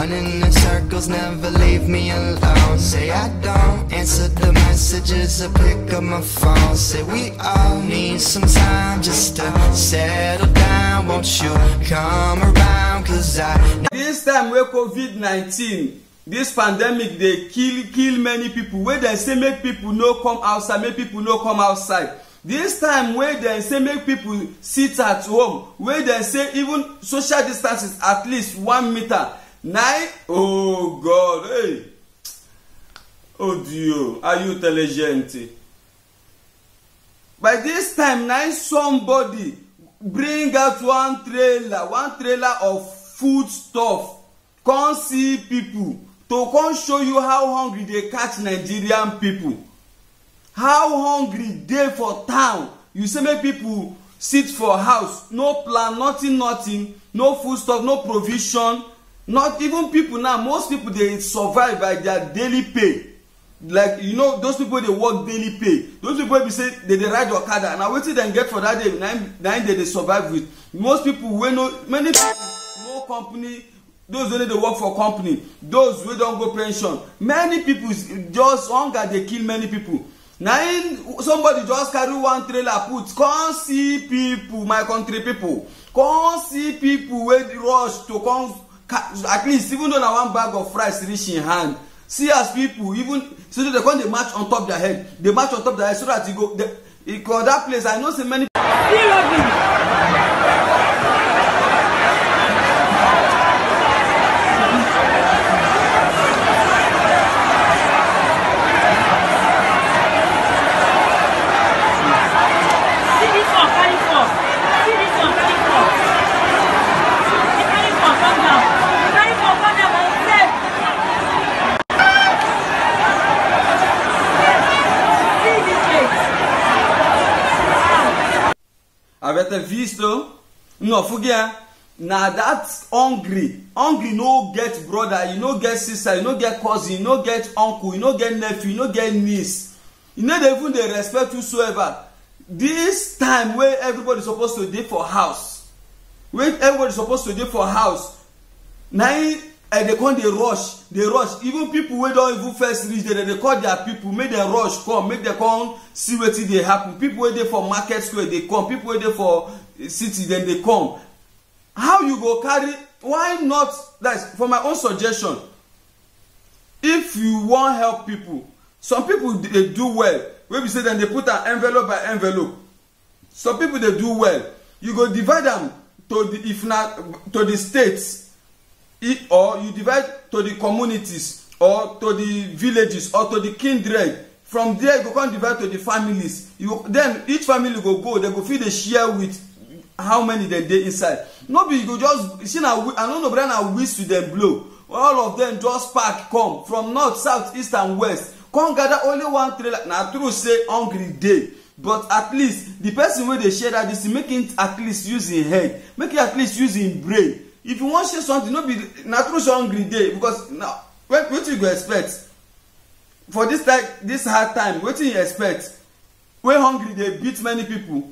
running in circles, never leave me alone. Say I don't answer the messages or pick up my phone. Say we all need some time just to settle down. Won't you come around, cause this time where COVID-19, this pandemic, they kill many people. Where they say make people no come outside, make people no come outside. This time where they say make people sit at home, where they say even social distance is at least 1 meter. Now, oh God, hey, oh Dio, are you intelligent? By this time, now somebody bring out one trailer of food stuff. Come see people to come show you how hungry they catch Nigerian people. How hungry they for town. You say make people sit for house, no plan, nothing, no food stuff, no provision. Not even people now, most people they survive by their daily pay. Like, you know, those people they work daily pay. Those people be say they ride Okada. Now what they get for that day, nine they survive with. Most people many people no company. Those only they work for company. Those who don't go pension. Many people just hunger they kill many people. Now somebody just carry one trailer put. Come see people, my country people. Come see people with rush to come. At least even though na one bag of rice reach in hand. See as people even so they come they march on top their head. They march on top their head so that you go that place. I know so many avete visto? No, forget. Now that's hungry no get brother, you no get sister, you no get cousin, you no get uncle, you no get nephew, you no get niece. You no even dey respect whosoever. This time where everybody supposed to dey for house, now they come they rush. Even people wey don't even first reach there, they call their people, make them rush come, make them come see wetin dey happen. People wey dey for market square they come, people wey dey for city then they come. How you go carry? Why not? That's for my own suggestion. If you want help people, some people they do well. When we say then they put an envelope by envelope. Some people they do well. You go divide them to the states. Or you divide to the communities or to the villages or to the kindred. From there you go come divide to the families. Then each family go they go feed the share with how many they inside. No be you go just see now I don't know brother na whistle them blow. All of them just pack come from north, south, east and west. Come gather only one trailer. Now true say hungry day. But at least the person where they share that this make it at least use his head. Make it at least use his brain. If you want to share something, no be na true hungry day because now what you go expect for this hard time? What you expect? When hungry they beat many people.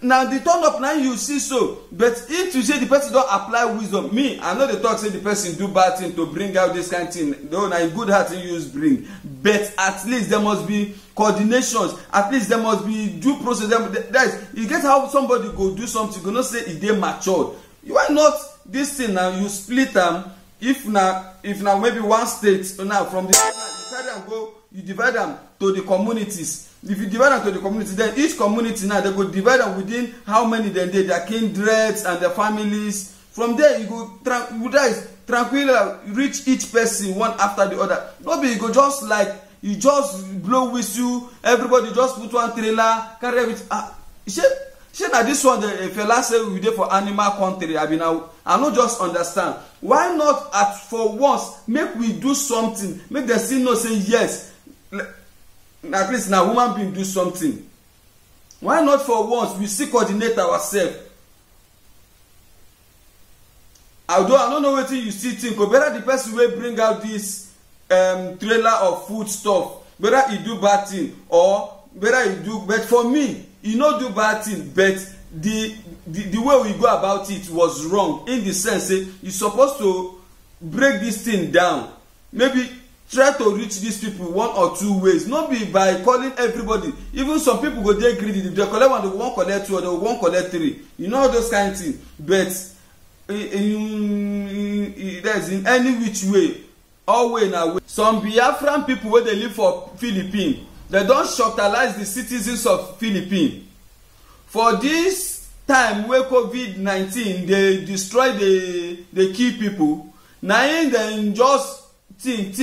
Now the turn up now you see so, but if you say the person don't apply wisdom, me I know the talk say the person do bad thing to bring out this kind of thing. Though na good heart you use bring, but at least there must be coordinations. At least there must be due process. That you get how somebody go do something, you go not say if they matured. Why not this thing now you split them? If now maybe one state now from the you carry them go, you divide them to the communities. If you divide them to the community, then each community now they go divide them within how many then their kindreds and their families. From there you go tranquil reach each person one after the other. Maybe you go just like you just blow whistle, everybody just put one trailer, carry everything. Shey na this one the fella say we dey for animal country. I no just understand. Why not for once make we do something, make them still know say yes. At least now woman being do something. Why not for once we still coordinate ourselves? Although I don't know what you still think, but better the person will bring out this trailer of food stuff. Better he do bad thing or better he do. But for me, he no do bad thing. But the way we go about it was wrong in the sense that you supposed to break this thing down. Maybe try to reach these people one or two ways, not be by calling everybody. Even some people go dey greedy, if they collect one, they won't collect two, or they won't collect three, you know, those kind of things. But there's in any which way, all way na way. Some Biafran people wey dey live for Philippines, they don shocktalize the citizens of Philippines. For this time wey COVID-19 dey destroy the key people, na im dem just think.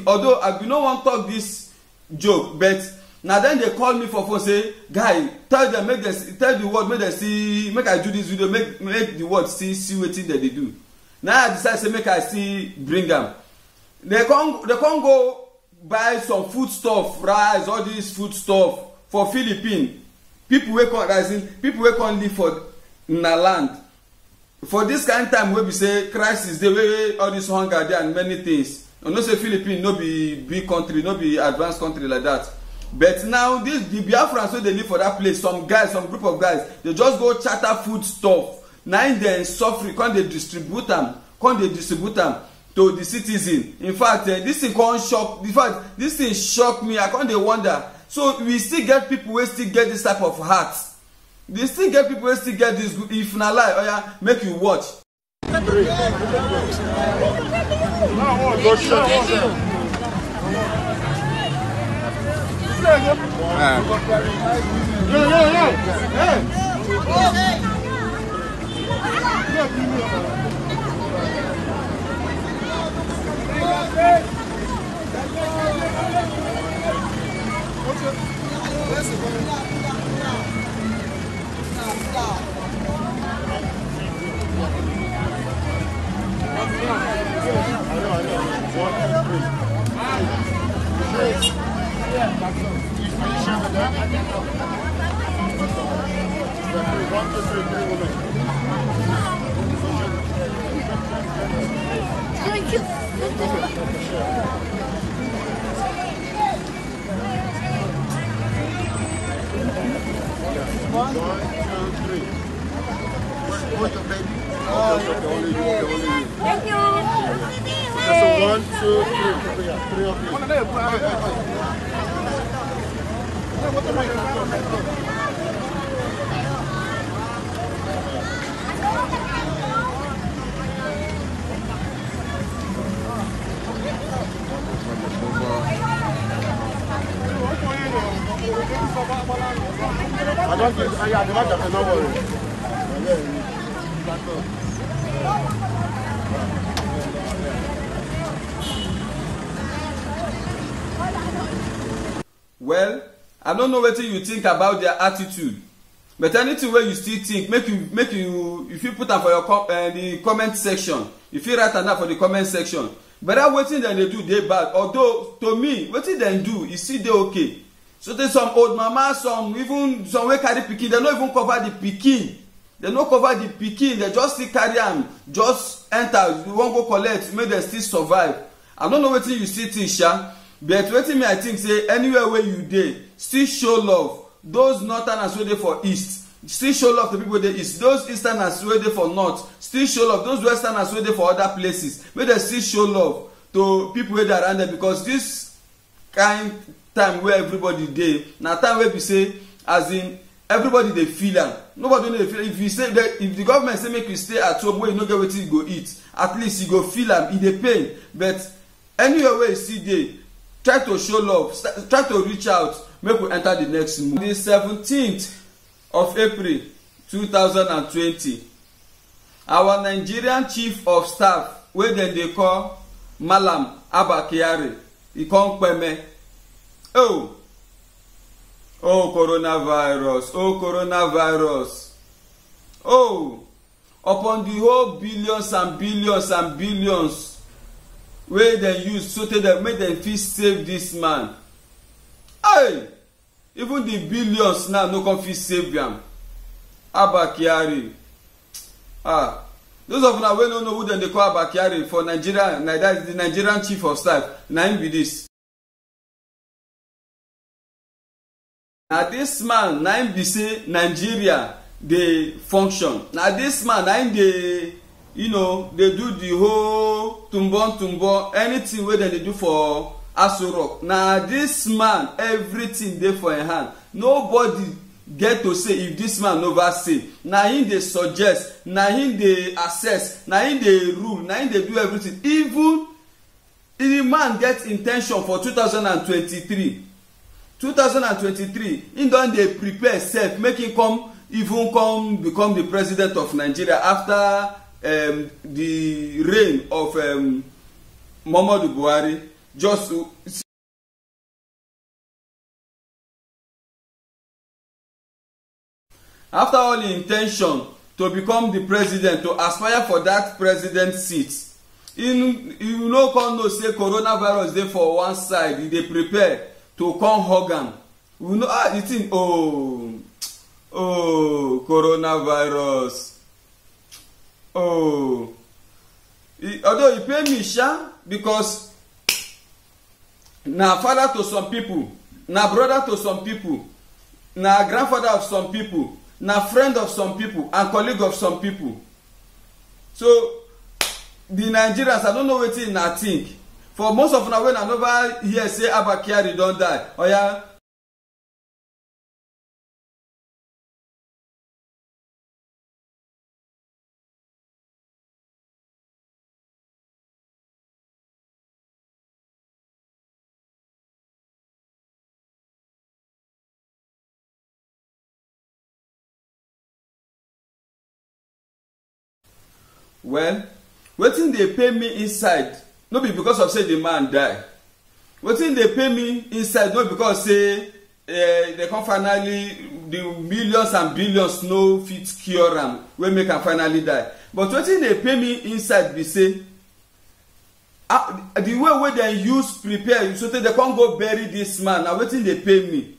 Although I be no wan talk this joke, but na then they call me for phone say, guy, tell them, make them tell the world, make them see, make I do this video, make the world see wetin dem dey do. Now I decide say make I still bring am. They con go buy some food stuff, rice, all this food stuff for Philippines. People wey come rising, people wey come live for na land. For this kind of time wey be say crisis dey, wey all this hunger dey and many things. You know say Philippines no be big country, no be advanced country like that. But now the Biafrans wey dey live for that place, some group of guys, they just go charter food stuff. Na im dem suffer, come dey distribute am to the citizen. In fact, this thing come shock. In fact, this thing shock me. I come dey wonder. So we still get people wey still get this type of heart. They still get people wey still get this good. If na lie, oya, make you watch. Thank you. One, two, three. Where's the baby? Thank you. So 1, 2, 3. Three of you. I don't think I don't worry. Well, I don't know wetin you think about their attitude, but anything wey you still think, make you if you put am for your the comment section, if you write am down for the comment section. But that wetin dem dey do dey bad. Although to me, wetin dem do e still dey okay. So there's some old mama, some wey carry pikin, dem no even cover the pikin. Dem no cover the pikin, dem just still carry am, just enter, you wan go collect, make dem still survive. I don't know wetin you still think, sha. But wetin me I think say anywhere wey you dey, still show love. Those northerners wey dey for east, still show love to people wey dey east. Those easterners wey dey for north, still show love. Those westerners wey dey for other places, make dem still show love to people wey dey around them, because this kind time wey everybody dey na time wey be say, as in, everybody dey feel am. Nobody no dey feel. If you say that, if the government say make you stay at home wey you no get wetin you go eat, at least you go feel am. E dey pain, but anywhere wey you still dey, try to show love, try to reach out, make we enter the next move. The 17th of April 2020, our Nigerian chief of staff wey dem dey call Malam Abba Kyari, e come kpeme. Oh coronavirus, oh, upon the whole billions and billions wey dem use so tey dem make dem fit save this man. Hey, even the billions now no come fit save am. Abba Kyari, those of una wey no know who dem dey call Abba Kyari for Nigeria, na that the Nigerian chief of staff, na him be this. Na this man na him be say Nigeria dey function. Na this man na him dey you know, they do the whole tumbon, anything wey dem dey do for Aso Rock. Na this man, everything dey for him hand. Nobody get to say if this man never say. Na him dey suggest, na him dey assess, na him dey rule, na him dey do everything. Even the man get intention for 2023 him don dey prepare sef make him come become the president of Nigeria after the reign of Muhammadu Buhari. Just after all the intention to become the president, to aspire for that president seat, you no come know say coronavirus dey for one side, e dey prepare to come hug am. We know the thing. Coronavirus. Although e pain me sha, because na father to some people, na brother to some people, na grandfather of some people, na friend of some people, and colleague of some people. So the Nigerians, I don't know wetin una think. For most of una wey na never hear say Abba Kyari don die, oya. Well, wetin dey pay me inside no be because of say the man die. Wetin dey pay me inside no because say they come finally, the millions and billions no fit cure am wey make am finally die. But wetin dey pay me inside be say the way wey dem use prepare so tey dem come go bury this man, na wetin dey pay me.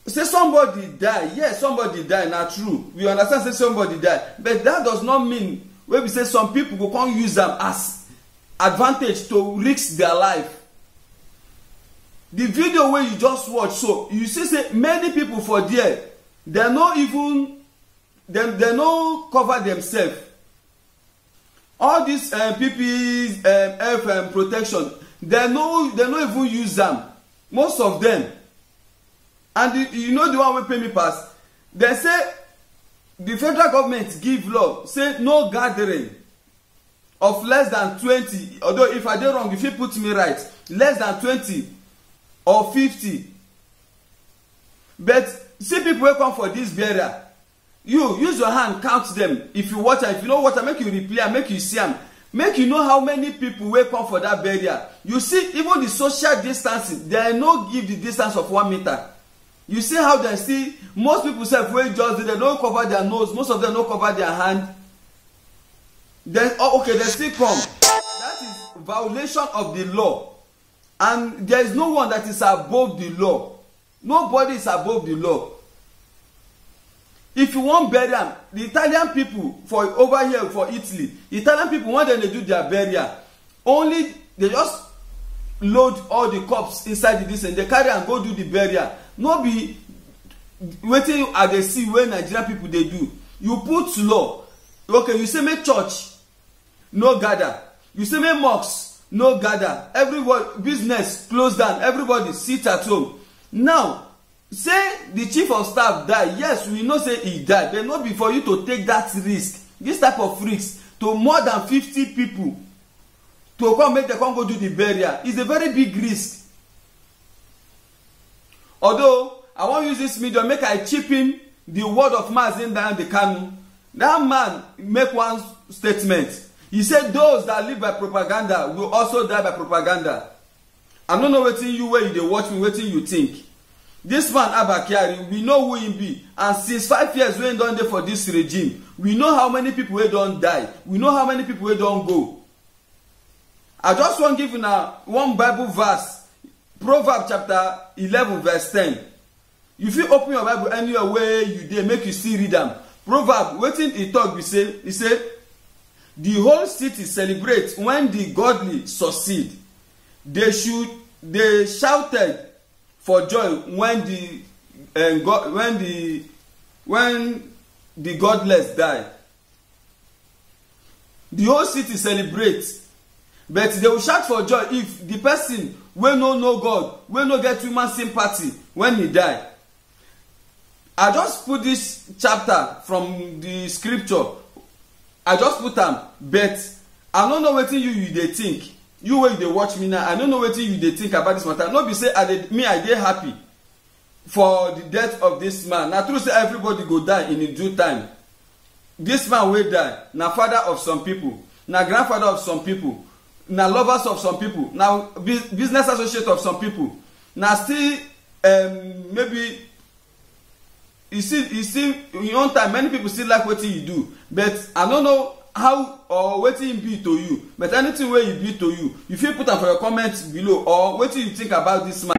Say somebody die, yes, somebody die, na true, we understand say somebody die, but that does not mean wey be say some people go come use am as advantage to risk their life. The video wey you just watch, so you see say many people for there, dem no even dem no cover themselves. All this PPE F protection, dem no even use am, most of them. And you know the one wey pay me pass, dem say the federal government give law say no gathering of less than 20, although if I dey wrong you fit put me right, less than 20 or 50. But see people wey come for this burial, you use your hand count them. If you watch am, if you no watch am, make you replay am, make you see am, make you know how many people wey come for that burial. You see even the social distancing, dem no give the distance of 1 meter. You see how dem still, most people sef wey just dey, dem no cover their nose, most of them no cover their hand. Then okay, dem still come. That is violation of the law, and there is no one that is above the law. Nobody is above the law. If you wan bury am, the Italian people for over here for Italy, Italian people when dem dey do their burial, only they just load all the corpse inside the and they carry am go do the burial. No be wetin I dey see wey Nigerian people dey do. You put law, okay, you say make church no gather, you say make mosque no gather, everybody business close down, everybody sit at home. Now say the chief of staff die, yes, we know say he die, but no be for you to take that risk, this type of risk to more than 50 people to come make dem come go do the burial. Is a very big risk. Although I wan use this medium make I chip in the word of Mazi Nnamdi Kanu. That man make one statement. He said those that live by propaganda will also die by propaganda. I don't know wetin you wey you dey watch me, wetin you think. This man Abba Kyari, we know who he be, and since 5 years wey he don dey for this regime, we know how many people wey don die, we know how many people wey don go. I just wan give una one Bible verse, Proverbs chapter 11 verse 10. You fit open your Bible anywhere where you dey, make you still read am. Proverbs wetin e talk be say, e say the whole city celebrate when the godly succeed. They shouted for joy when the godless die. the whole city celebrate, but they will shout for joy if the person wey no know God, wey no get human sympathy when he die. I just put this chapter from the scripture, I just put am, but I no know wetin you dey think. You wey you dey watch me now, I no know wetin you dey think about this matter. No be say I dey happy for the death of this man. Na true say everybody go die in a due time. This man wey die na father of some people, na grandfather of some people, na lovers of some people, na business associate of some people, na still maybe you see in your own time many people still like wetin you do, but I no know how or wetin e be to you, but anything wey e be to you, you fit put am for your comment below, or wetin you think about this man.